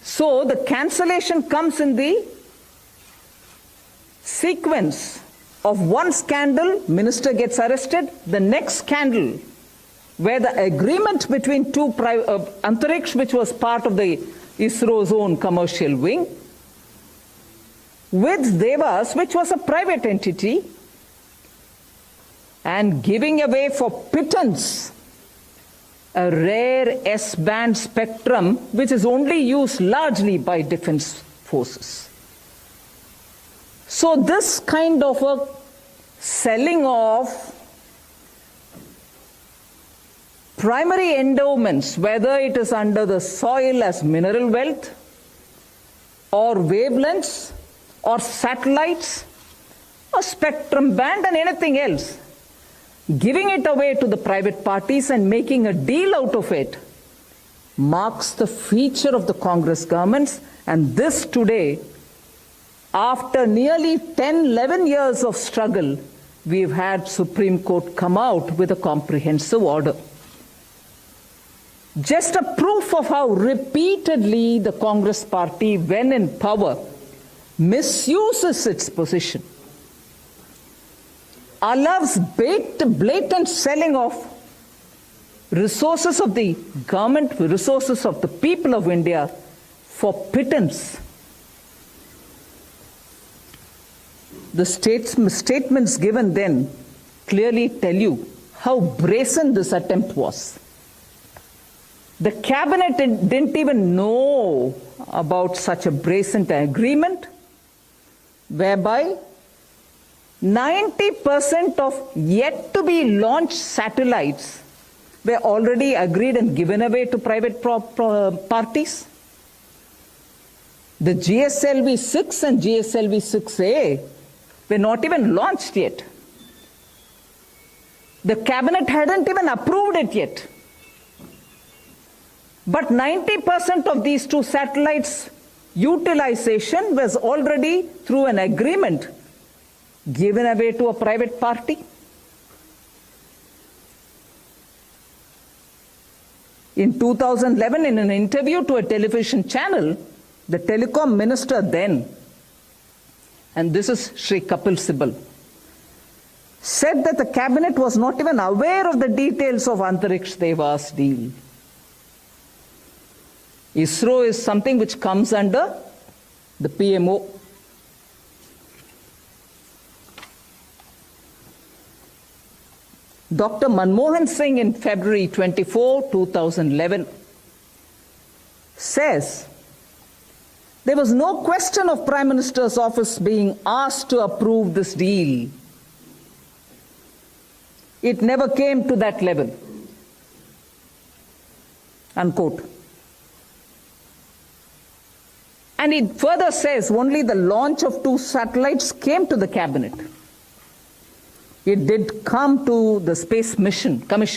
So the cancellation comes in the sequence of one scandal, minister gets arrested, the next scandal, where the agreement between two Antariksh, which was part of the ISRO's own commercial wing, with Devas, which was a private entity, and giving away for pittance a rare S-band spectrum, which is only used largely by defense forces. So this kind of a selling of primary endowments, whether it is under the soil as mineral wealth, or wavelengths, or satellites, or spectrum band and anything else, giving it away to the private parties and making a deal out of it, marks the feature of the Congress governments. And this today, after nearly 10, 11 years of struggle, we've had Supreme Court come out with a comprehensive order. Just a proof of how repeatedly the Congress party, when in power, misuses its position, allows blatant selling of resources of the government, resources of the people of India for pittance. The statements given then clearly tell you how brazen this attempt was. The cabinet didn't even know about such a brazen agreement, whereby 90% of yet to be launched satellites were already agreed and given away to private parties. The GSLV-6 and GSLV-6A were not even launched yet. The cabinet hadn't even approved it yet. But 90% of these two satellites' utilization was already, through an agreement, given away to a private party. In 2011, in an interview to a television channel, the telecom minister then, and this is Shri Kapil Sibal, said that the cabinet was not even aware of the details of Antariksh Devas deal. ISRO is something which comes under the PMO. Dr. Manmohan Singh in February 24, 2011 says, there was no question of Prime Minister's office being asked to approve this deal. It never came to that level. Unquote. And it further says only the launch of two satellites came to the cabinet. It did come to the Space Mission Commission.